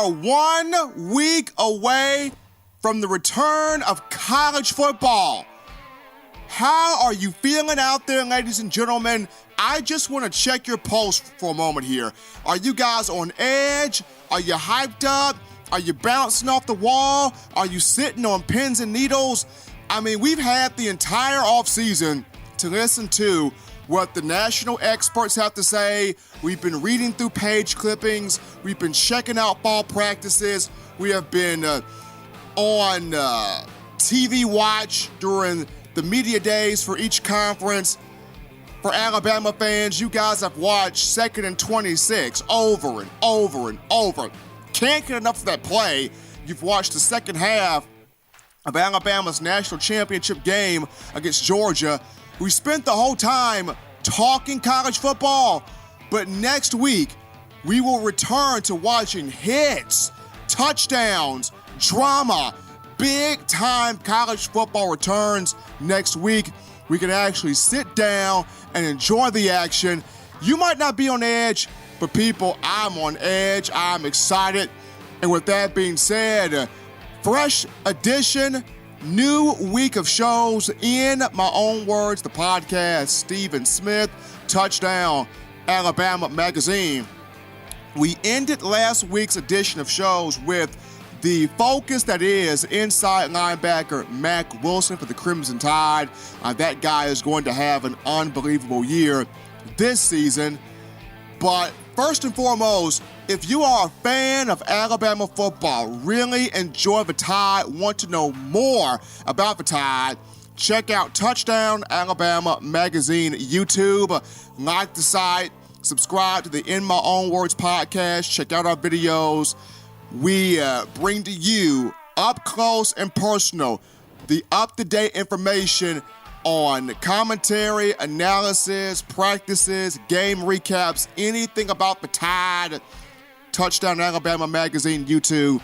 are 1 week away from the return of college football. How are you feeling out there, ladies and gentlemen? I just want to check your pulse for a moment here. Are you guys on edge? Are you hyped up? Are you bouncing off the wall? Are you sitting on pins and needles? I mean, we've had the entire offseason to listen to what the national experts have to say. We've been reading through page clippings. We've been checking out fall practices. We have been on TV watch during the media days for each conference. For Alabama fans, you guys have watched 2nd and 26 over and over and over. Can't get enough of that play. You've watched the second half of Alabama's national championship game against Georgia. We spent the whole time talking college football, but next week we will return to watching hits, touchdowns, drama. Big time college football returns next week. We can actually sit down and enjoy the action. You might not be on edge, but people, I'm on edge. I'm excited. And with that being said, fresh edition, new week of shows. In my own words, the podcast, Stephen Smith, Touchdown Alabama Magazine. We ended last week's edition of shows with the focus that is inside linebacker Mack Wilson for the Crimson Tide. That guy is going to have an unbelievable year this season. But first and foremost, if you are a fan of Alabama football, really enjoy the Tide, want to know more about the Tide, check out Touchdown Alabama Magazine YouTube. Like the site, subscribe to the In My Own Words podcast, check out our videos. We bring to you up close and personal the up-to-date information on commentary, analysis, practices, game recaps, anything about the Tide. Touchdown Alabama Magazine YouTube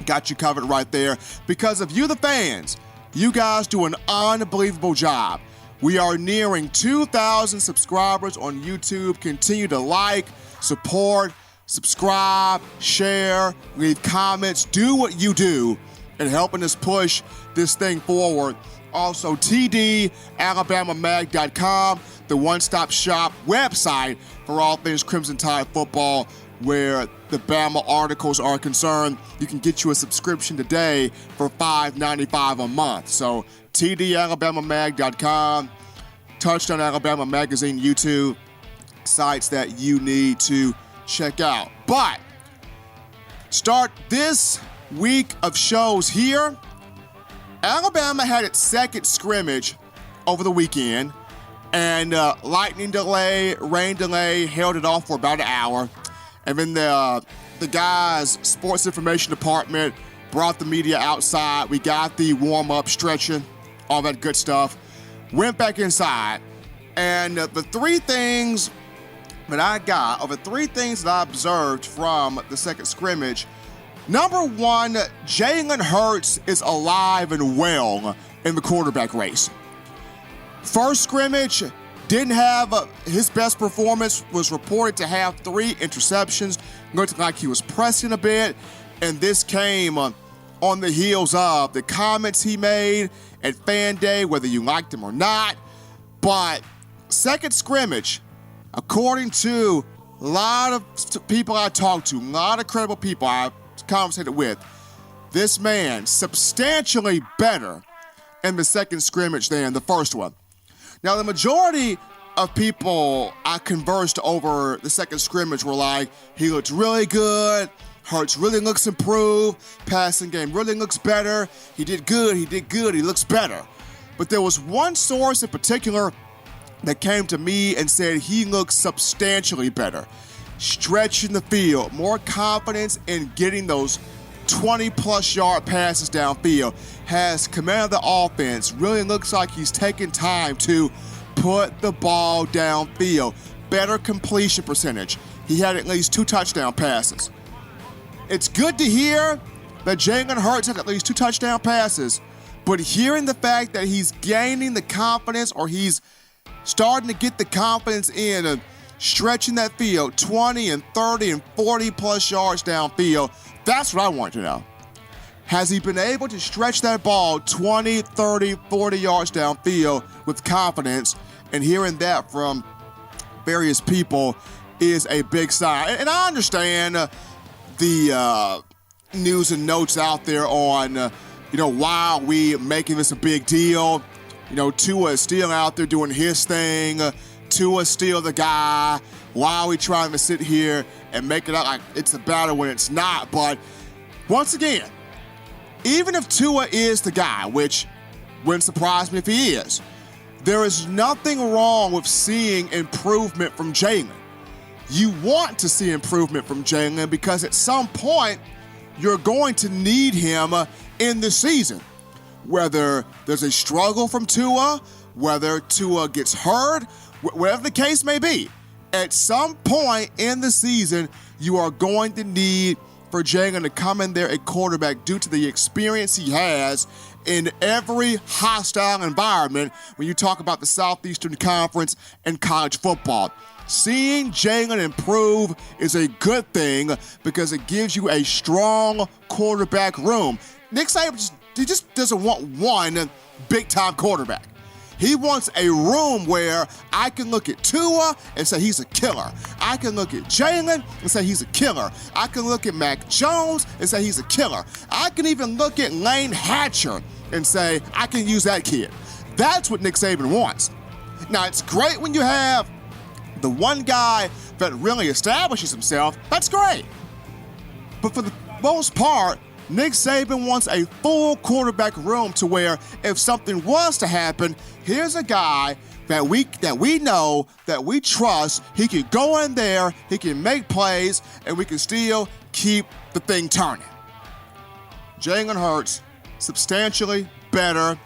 got you covered right there. Because of you, the fans, you guys do an unbelievable job. We are nearing 2,000 subscribers on YouTube. Continue to like, support, subscribe, share, leave comments, do what you do in helping us push this thing forward. Also, tdalabamamag.com, the one-stop shop website for all things Crimson Tide football, where the Bama articles are concerned. You can get you a subscription today for $5.95 a month. So, tdalabamamag.com, Touchdown Alabama Magazine YouTube, sites that you need to check out. But start this week of shows here. Alabama had its second scrimmage over the weekend, and lightning delay, rain delay held it off for about an hour. And then the guys' sports information department brought the media outside. We got the warm-up, stretching, all that good stuff. Went back inside, and the three things that I observed from the second scrimmage. Number one, Jalen Hurts is alive and well in the quarterback race. First scrimmage, didn't have his best performance, was reported to have 3 interceptions. Looked like he was pressing a bit, and this came on the heels of the comments he made at Fan Day, whether you liked him or not. But second scrimmage, according to a lot of people I talked to, a lot of credible people I conversated with, this man substantially better in the second scrimmage than the first one. Now, the majority of people I conversed over the second scrimmage were like, he looks really good, Hurts really looks improved, passing game really looks better, he did good, he looks better. But there was one source in particular that came to me and said he looks substantially better. Stretching the field, more confidence in getting those 20-plus yard passes downfield, has command of the offense, really looks like he's taking time to put the ball downfield. Better completion percentage. He had at least 2 touchdown passes. It's good to hear that Jalen Hurts had at least 2 touchdown passes, but hearing the fact that he's gaining the confidence, or he's starting to get the confidence in stretching that field, 20 and 30 and 40 plus yards downfield, That's what I want to know. Has he been able to stretch that ball 20, 30, 40 yards downfield with confidence? And hearing that from various people is a big sign. And I understand the news and notes out there on, why are we making this a big deal? Tua is still out there doing his thing. Tua is still the guy. Why are we trying to sit here and make it out like it's a battle when it's not? But once again, even if Tua is the guy, which wouldn't surprise me if he is, there is nothing wrong with seeing improvement from Jalen. You want to see improvement from Jalen because at some point, you're going to need him in the season. Whether there's a struggle from Tua, whether Tua gets hurt, whatever the case may be, at some point in the season, you are going to need for Jalen to come in there at quarterback due to the experience he has in every hostile environment when you talk about the Southeastern Conference and college football. Seeing Jalen improve is a good thing because it gives you a strong quarterback room. Nick Saban just doesn't want one big-time quarterback. He wants a room where I can look at Tua and say he's a killer. I can look at Jalen and say he's a killer. I can look at Mac Jones and say he's a killer. I can even look at Lane Hatcher and say I can use that kid. That's what Nick Saban wants. Now, it's great when you have the one guy that really establishes himself. That's great. But for the most part, Nick Saban wants a full quarterback room to where if something was to happen, here's a guy that we know, that we trust. He can go in there, he can make plays, and we can still keep the thing turning. Jalen Hurts, substantially better,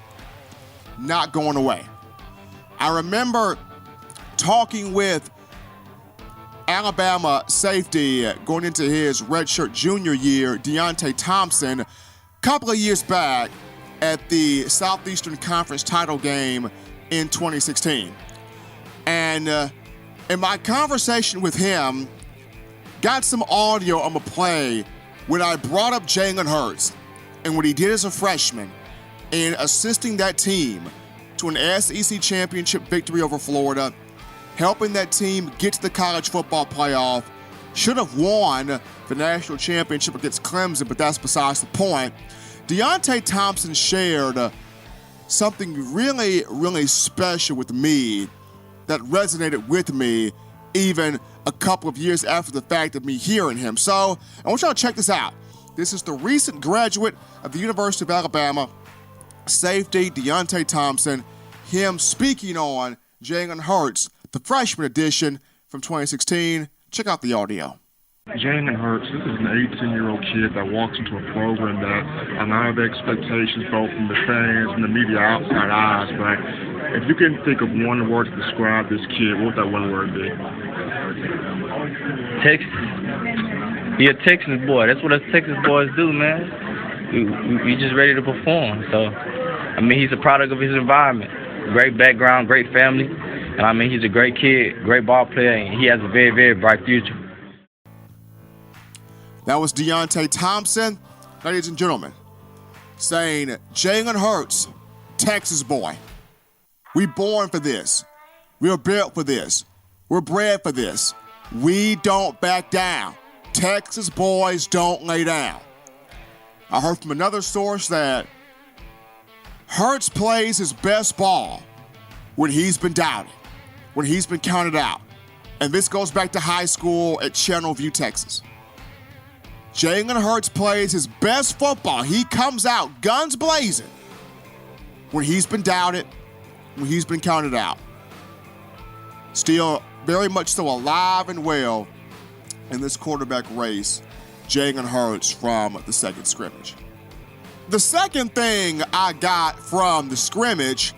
not going away. I remember talking with Alabama safety going into his redshirt junior year, Deontay Thompson, a couple of years back at the Southeastern Conference title game in 2016. And in my conversation with him, got some audio on the play when I brought up Jalen Hurts and what he did as a freshman in assisting that team to an SEC championship victory over Florida, helping that team get to the college football playoff, should have won the national championship against Clemson, but that's besides the point. Deontay Thompson shared something really, really special with me that resonated with me even a couple of years after the fact of me hearing him. So I want y'all to check this out. This is the recent graduate of the University of Alabama, safety Deontay Thompson, him speaking on Jalen Hurts, the freshman edition from 2016. Check out the audio. Jalen Hurts, this is an 18-year-old kid that walks into a program that a lot of the expectations, both from the fans and the media outside eyes, but if you can think of one word to describe this kid, what would that one word be? Texas. He a Texas boy. That's what us Texas boys do, man. We just ready to perform. So, he's a product of his environment. Great background, great family. And he's a great kid, great ball player, and he has a very, very bright future. That was Deontay Thompson, ladies and gentlemen, saying Jalen Hurts, Texas boy. We born for this. We were built for this. We're bred for this. We don't back down. Texas boys don't lay down. I heard from another source that Hurts plays his best ball when he's been doubted, when he's been counted out. And this goes back to high school at Channelview, Texas. Jalen Hurts plays his best football. He comes out guns blazing when he's been doubted, when he's been counted out. Still very much so alive and well in this quarterback race, Jalen Hurts from the second scrimmage. The second thing I got from the scrimmage,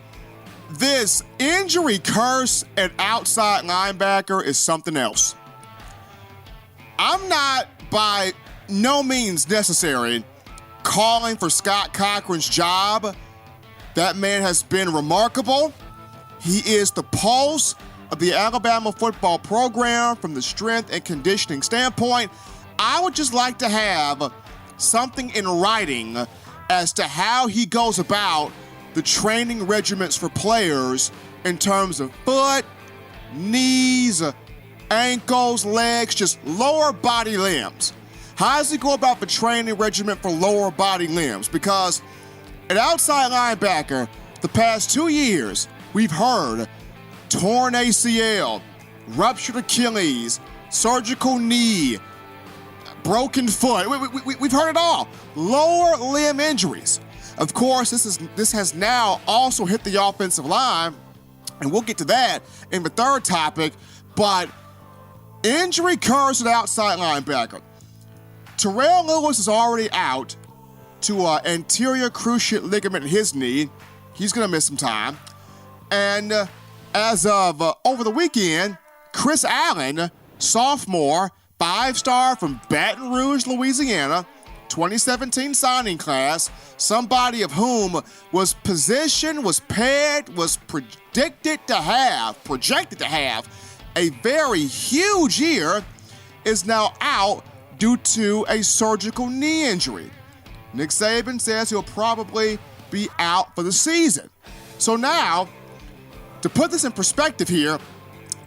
this injury curse at outside linebacker is something else. I'm not by no means necessary calling for Scott Cochran's job. That man has been remarkable. He is the pulse of the Alabama football program from the strength and conditioning standpoint. I would just like to have something in writing as to how he goes about the training regimens for players in terms of foot, knees, ankles, legs, just lower body limbs. How does he go about the training regimen for lower body limbs? Because at outside linebacker, the past 2 years, we've heard torn ACL, ruptured Achilles, surgical knee, broken foot. We've heard it all. Lower limb injuries. Of course, this has now also hit the offensive line, and we'll get to that in the third topic, but injury curse at outside linebacker. Terrell Lewis is already out to anterior cruciate ligament in his knee. He's going to miss some time. And as of over the weekend, Chris Allen, sophomore, 5-star from Baton Rouge, Louisiana, 2017 signing class, somebody of whom was positioned, was paired, was projected to have a very huge year, is now out due to a surgical knee injury. Nick Saban says he'll probably be out for the season. So now, to put this in perspective here,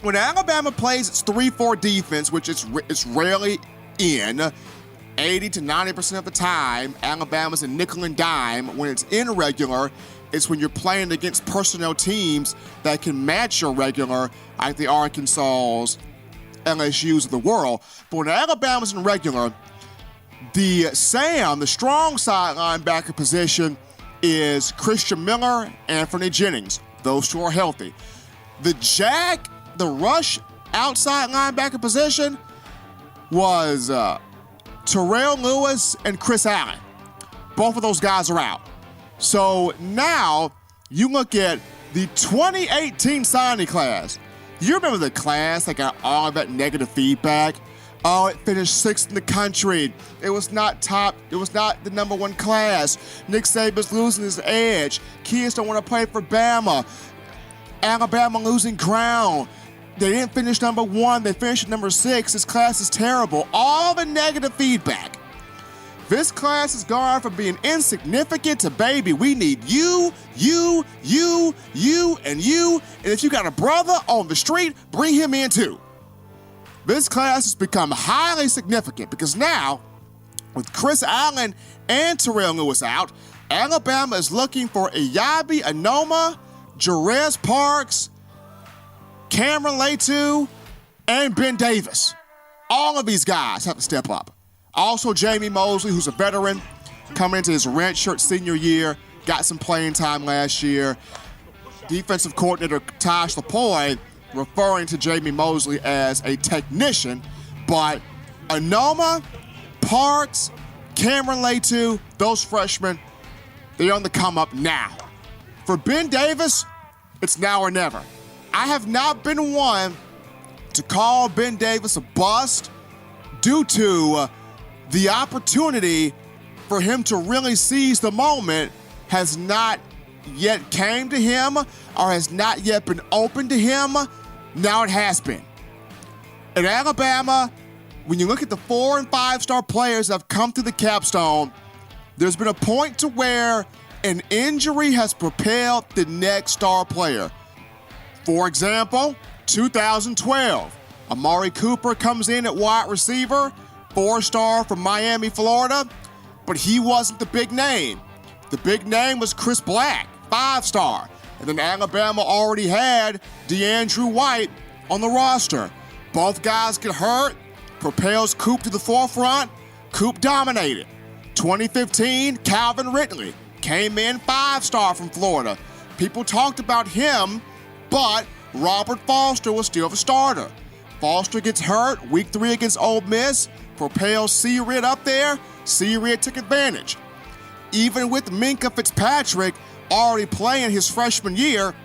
when Alabama plays its 3-4 defense, which it's rarely in, 80 to 90% of the time, Alabama's in nickel and dime. When it's irregular, it's when you're playing against personnel teams that can match your regular, like the Arkansas, LSUs of the world. But when Alabama's in regular, the strong side linebacker position is Christian Miller, Anthony Jennings. Those two are healthy. The rush outside linebacker position was Terrell Lewis and Chris Allen. Both of those guys are out. So now you look at the 2018 signing class. You remember the class that got all of that negative feedback? Oh, it finished 6th in the country. It was not top. It was not the number 1 class. Nick Saban's losing his edge. Kids don't want to play for Bama. Alabama losing ground. They didn't finish number 1. They finished number 6. This class is terrible. All the negative feedback. This class has gone from being insignificant to, baby, we need you, and you. And if you got a brother on the street, bring him in too. This class has become highly significant because now, with Chris Allen and Terrell Lewis out, Alabama is looking for Eyabi Anoma, Jerez Parks, Cameron Latu, and Ben Davis. All of these guys have to step up. Also, Jamie Mosley, who's a veteran, coming into his redshirt senior year, got some playing time last year. Defensive coordinator Tosh LaPoy referring to Jamie Mosley as a technician, but Anoma, Parks, Cameron Latu, those freshmen, they're on the come up now. For Ben Davis, it's now or never. I have not been one to call Ben Davis a bust due to the opportunity for him to really seize the moment has not yet came to him or has not yet been open to him. Now it has been. At Alabama, when you look at the 4- and 5-star players that have come through the capstone, there's been a point to where an injury has propelled the next star player. For example, 2012, Amari Cooper comes in at wide receiver, 4-star from Miami, Florida, but he wasn't the big name. The big name was Chris Black, 5-star. And then Alabama already had DeAndrew White on the roster. Both guys get hurt, propels Coop to the forefront. Coop dominated. 2015, Calvin Ridley came in 5-star from Florida. People talked about him, but Robert Foster was still the starter. Foster gets hurt week 3 against Ole Miss, propels C-Rid up there. C-Rid took advantage. Even with Minkah Fitzpatrick already playing his freshman year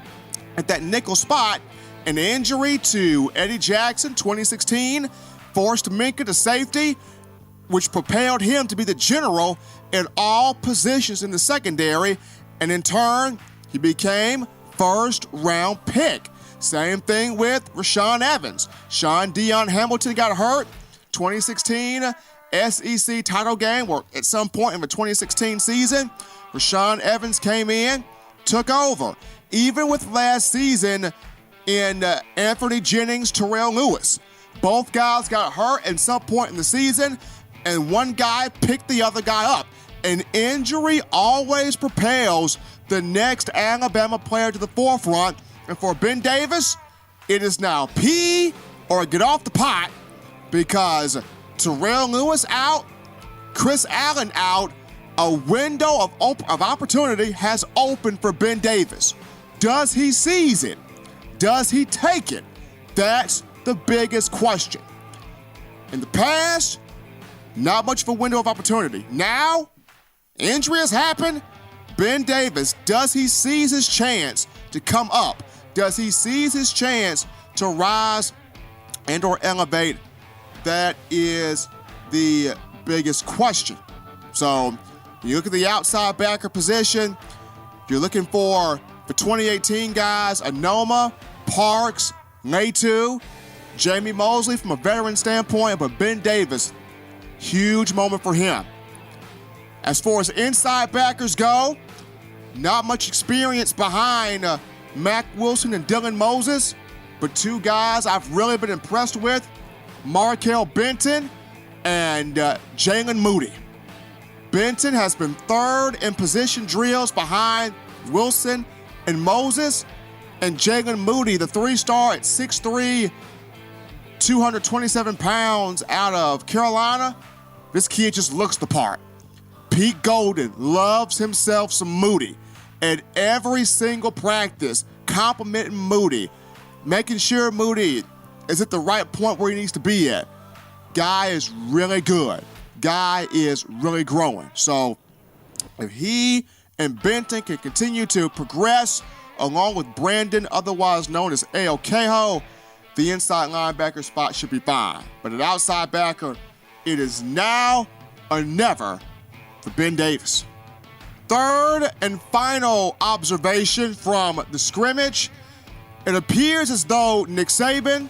at that nickel spot, an injury to Eddie Jackson, 2016, forced Minkah to safety, which propelled him to be the general in all positions in the secondary, and in turn, he became first-round pick. Same thing with Rashaan Evans. Sean Dion Hamilton got hurt 2016 SEC title game, or at some point in the 2016 season, Rashaan Evans came in, took over. Even with last season in Anthony Jennings, Terrell Lewis. Both guys got hurt at some point in the season, and one guy picked the other guy up. An injury always propels the next Alabama player to the forefront, and for Ben Davis, it is now pee or get off the pot, because Terrell Lewis out, Chris Allen out, a window of opportunity has opened for Ben Davis. Does he seize it? Does he take it? That's the biggest question. In the past, not much of a window of opportunity. Now, injury has happened. Ben Davis, does he seize his chance to come up? Does he seize his chance to rise and or elevate? That is the biggest question. So, you look at the outside backer position, you're looking for the 2018 guys, Anoma, Parks, Natu, Jamie Mosley from a veteran standpoint, but Ben Davis, huge moment for him. As far as inside backers go, not much experience behind Mack Wilson and Dylan Moses, but two guys I've really been impressed with, Markel Benton and Jalen Moody. Benton has been third in position drills behind Wilson and Moses, and Jalen Moody, the three-star at 6'3", 227 pounds out of Carolina. This kid just looks the part. Pete Golden loves himself some Moody. At every single practice, complimenting Moody, making sure Moody is at the right point where he needs to be at. Guy is really good. Guy is really growing. So if he and Benton can continue to progress along with Brandon, otherwise known as A.O. Keho, the inside linebacker spot should be fine. But at outside backer, it is now or never for Ben Davis. Third and final observation from the scrimmage. It appears as though Nick Saban,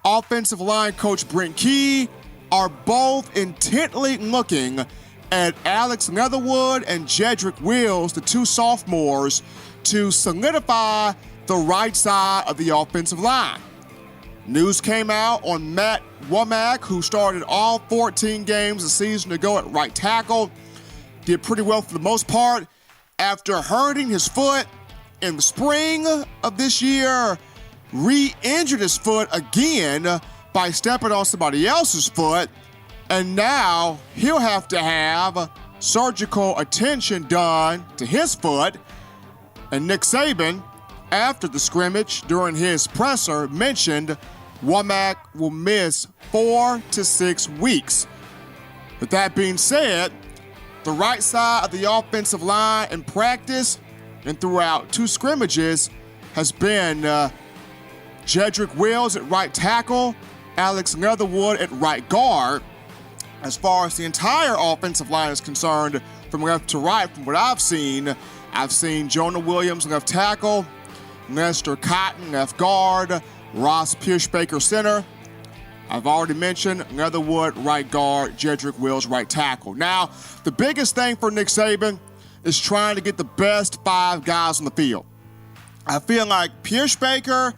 offensive line coach Brent Key, are both intently looking at Alex Leatherwood and Jedrick Wills, the two sophomores, to solidify the right side of the offensive line. News came out on Matt Womack, who started all 14 games a season ago at right tackle. Did pretty well for the most part. After hurting his foot in the spring of this year, re-injured his foot again by stepping on somebody else's foot, and now he'll have to have surgical attention done to his foot. And Nick Saban, after the scrimmage during his presser, mentioned Womack will miss 4 to 6 weeks. With that being said, the right side of the offensive line in practice and throughout two scrimmages has been Jedrick Wills at right tackle, Alex Leatherwood at right guard. As far as the entire offensive line is concerned, from left to right, from what I've seen Jonah Williams left tackle, Lester Cotton left guard, Ross Pierschbaker center. I've already mentioned Leatherwood right guard, Jedrick Wills right tackle. Now, the biggest thing for Nick Saban is trying to get the best 5 guys on the field. I feel like Pierschbaker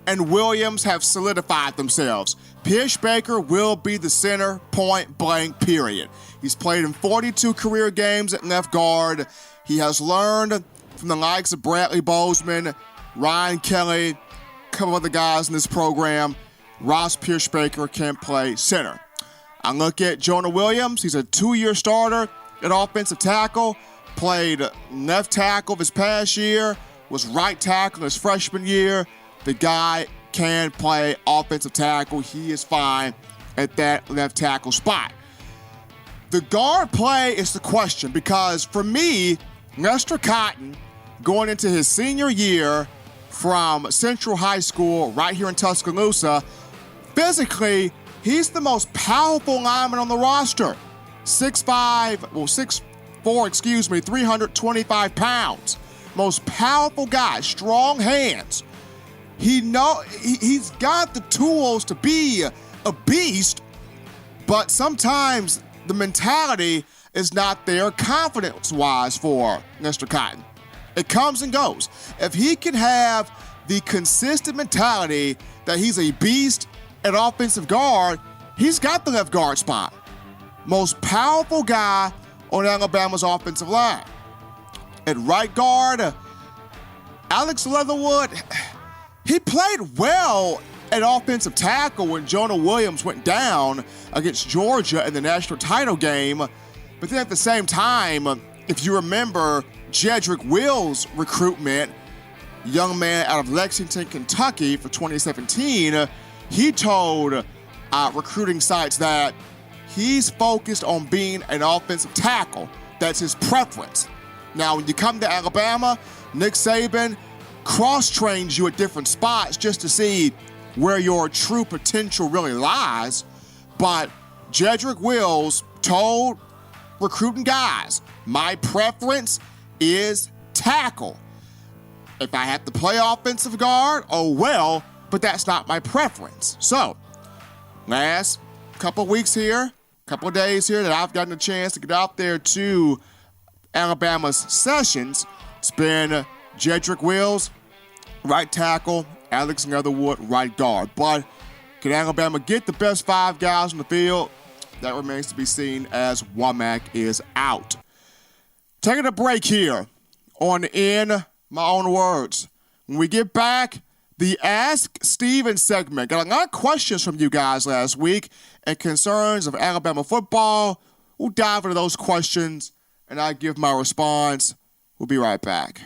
and Williams have solidified themselves. Pierschbaker will be the center, point blank, period. He's played in 42 career games at left guard. He has learned from the likes of Bradley Bozeman, Ryan Kelly, a couple other guys in this program. Ross Pierschbaker can play center. I look at Jonah Williams. He's a 2-year starter at offensive tackle. Played left tackle this past year. Was right tackle his freshman year. The guy can play offensive tackle. He is fine at that left tackle spot. The guard play is the question, because for me, Lester Cotton, going into his senior year from Central High School right here in Tuscaloosa, physically, he's the most powerful lineman on the roster. 6'4", 325 pounds. Most powerful guy, strong hands. He's got the tools to be a beast, but sometimes the mentality is not there confidence-wise for Mr. Cotton. It comes and goes. If he can have the consistent mentality that he's a beast at offensive guard, he's got the left guard spot. Most powerful guy on Alabama's offensive line. At right guard, Alex Leatherwood, he played well at offensive tackle when Jonah Williams went down against Georgia in the national title game. But then at the same time, if you remember Jedrick Wills' recruitment, young man out of Lexington, Kentucky for 2017, he told recruiting sites that he's focused on being an offensive tackle. That's his preference. Now, when you come to Alabama, Nick Saban cross-trains you at different spots just to see where your true potential really lies. But Jedrick Wills told recruiting guys, my preference is tackle. If I have to play offensive guard, oh well, but that's not my preference. So, last couple weeks here, couple of days here that I've gotten a chance to get out there to Alabama's sessions, it's been Jedrick Wills, right tackle, Alex Leatherwood, right guard. But can Alabama get the best 5 guys on the field? That remains to be seen as Womack is out. Taking a break here on In My Own Words. When we get back, the Ask Steven segment. Got a lot of questions from you guys last week and concerns of Alabama football. We'll dive into those questions and I give my response. We'll be right back.